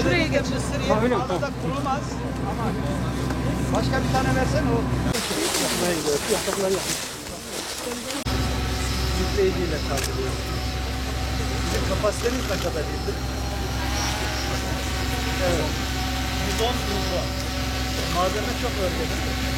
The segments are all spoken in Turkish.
Şuraya geç. Mısır yeri fazla kurumaz. Ama başka bir tane versene o. Yükleyiciyle kaldırıyor. Bizim kapasitemiz ne kadar iyidir? Evet. 110 turbo. Malzeme çok önemli.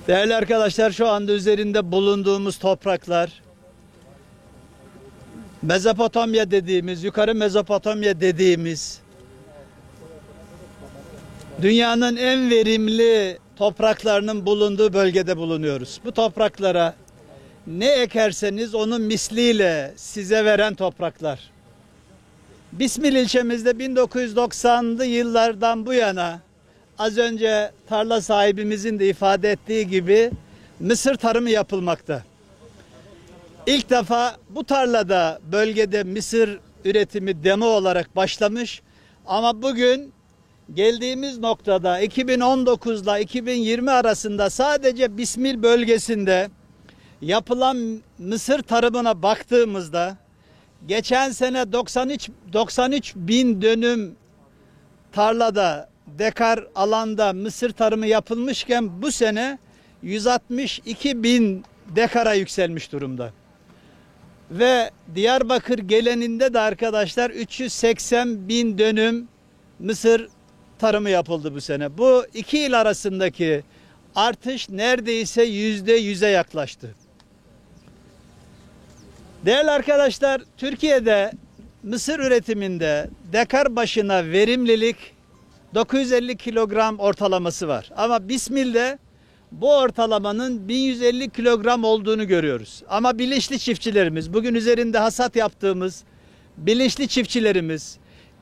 Değerli arkadaşlar, şu anda üzerinde bulunduğumuz topraklar Mezopotamya dediğimiz, yukarı Mezopotamya dediğimiz dünyanın en verimli topraklarının bulunduğu bölgede bulunuyoruz. Bu topraklara ne ekerseniz onun misliyle size veren topraklar. Bismil ilçemizde 1990'lı yıllardan bu yana az önce tarla sahibimizin de ifade ettiği gibi mısır tarımı yapılmakta. İlk defa bu tarlada bölgede mısır üretimi demo olarak başlamış ama bugün geldiğimiz noktada 2019 ile 2020 arasında sadece Bismil bölgesinde yapılan mısır tarımına baktığımızda geçen sene 93 bin dönüm tarlada dekar alanda mısır tarımı yapılmışken bu sene 162 bin dekara yükselmiş durumda. Ve Diyarbakır geleninde de arkadaşlar 380 bin dönüm mısır tarımı yapıldı bu sene. Bu iki il arasındaki artış neredeyse %100'e yaklaştı. Değerli arkadaşlar, Türkiye'de mısır üretiminde dekar başına verimlilik 950 kilogram ortalaması var. Ama Bismil'de bu ortalamanın 1150 kilogram olduğunu görüyoruz. Ama bilinçli çiftçilerimiz, bugün üzerinde hasat yaptığımız bilinçli çiftçilerimiz,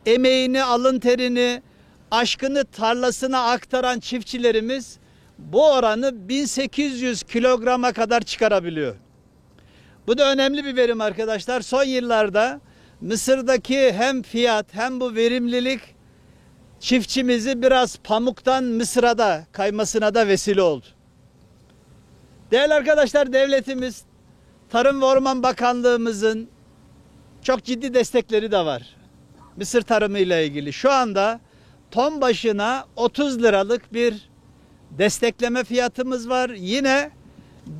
emeğini, alın terini, aşkını tarlasına aktaran çiftçilerimiz bu oranı 1800 kilograma kadar çıkarabiliyor. Bu da önemli bir verim arkadaşlar. Son yıllarda Mısır'daki hem fiyat hem bu verimlilik çiftçimizi biraz pamuktan Mısır'a da kaymasına da vesile oldu. Değerli arkadaşlar, devletimiz, Tarım ve Orman Bakanlığımızın çok ciddi destekleri de var. Mısır tarımı ile ilgili. Şu anda ton başına 30 liralık bir destekleme fiyatımız var. Yine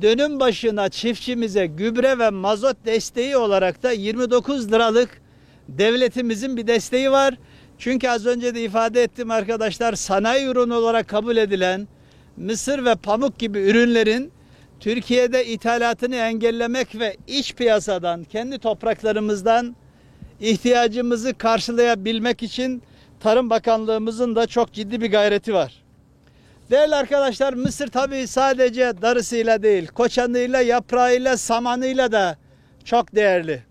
dönüm başına çiftçimize gübre ve mazot desteği olarak da 29 liralık devletimizin bir desteği var. Çünkü az önce de ifade ettim arkadaşlar, sanayi ürünü olarak kabul edilen mısır ve pamuk gibi ürünlerin Türkiye'de ithalatını engellemek ve iç piyasadan, kendi topraklarımızdan ihtiyacımızı karşılayabilmek için Tarım Bakanlığımızın da çok ciddi bir gayreti var. Değerli arkadaşlar, mısır tabii sadece darısıyla değil, koçanıyla, yaprağıyla, samanıyla da çok değerli.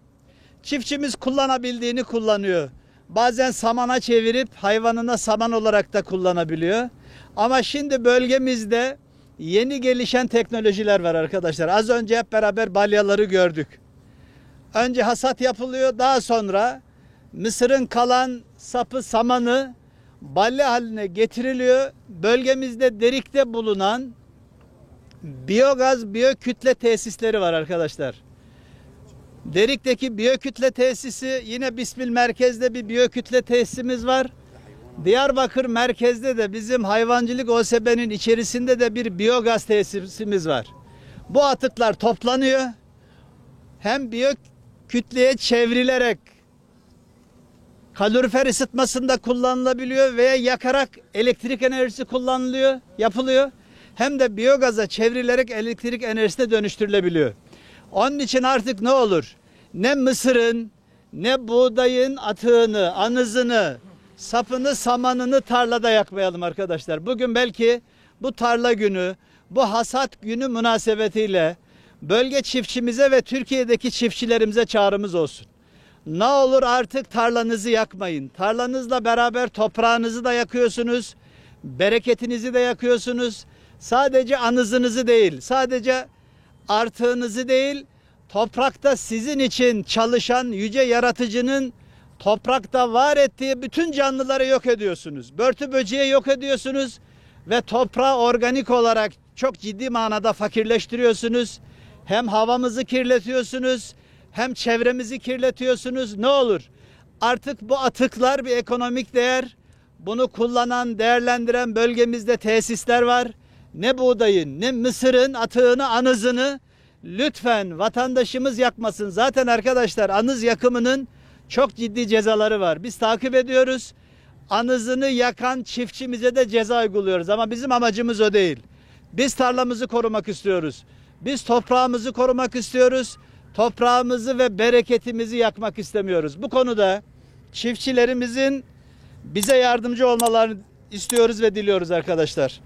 Çiftçimiz kullanabildiğini kullanıyor. Bazen samana çevirip hayvanına saman olarak da kullanabiliyor. Ama şimdi bölgemizde yeni gelişen teknolojiler var arkadaşlar. Az önce hep beraber balyaları gördük. Önce hasat yapılıyor, daha sonra mısırın kalan sapı, samanı balya haline getiriliyor. Bölgemizde Derik'te bulunan biyogaz, biyokütle tesisleri var arkadaşlar. Derik'teki biyokütle tesisi, yine Bismil merkezde bir biyokütle tesisimiz var. Diyarbakır merkezde de bizim hayvancılık OSB'nin içerisinde de bir biyogaz tesisimiz var. Bu atıklar toplanıyor. Hem biyokütleye çevrilerek kalorifer ısıtmasında kullanılabiliyor veya yakarak elektrik enerjisi yapılıyor. Hem de biyogaza çevrilerek elektrik enerjisine dönüştürülebiliyor. Onun için artık ne olur? Ne mısırın, ne buğdayın atığını, anızını, sapını, samanını tarlada yakmayalım arkadaşlar. Bugün belki bu tarla günü, bu hasat günü münasebetiyle bölge çiftçimize ve Türkiye'deki çiftçilerimize çağrımız olsun. Ne olur artık tarlanızı yakmayın. Tarlanızla beraber toprağınızı da yakıyorsunuz, bereketinizi de yakıyorsunuz. Sadece anızınızı değil, sadece artığınızı değil, toprakta sizin için çalışan yüce yaratıcının toprakta var ettiği bütün canlıları yok ediyorsunuz. Börtü böceği yok ediyorsunuz ve toprağı organik olarak çok ciddi manada fakirleştiriyorsunuz. Hem havamızı kirletiyorsunuz, hem çevremizi kirletiyorsunuz. Ne olur? Artık bu atıklar bir ekonomik değer. Bunu kullanan, değerlendiren bölgemizde tesisler var. Ne buğdayın, ne mısırın atığını, anızını lütfen vatandaşımız yakmasın. Zaten arkadaşlar anız yakımının çok ciddi cezaları var. Biz takip ediyoruz. Anızını yakan çiftçimize de ceza uyguluyoruz. Ama bizim amacımız o değil. Biz tarlamızı korumak istiyoruz. Biz toprağımızı korumak istiyoruz. Toprağımızı ve bereketimizi yakmak istemiyoruz. Bu konuda çiftçilerimizin bize yardımcı olmalarını istiyoruz ve diliyoruz arkadaşlar.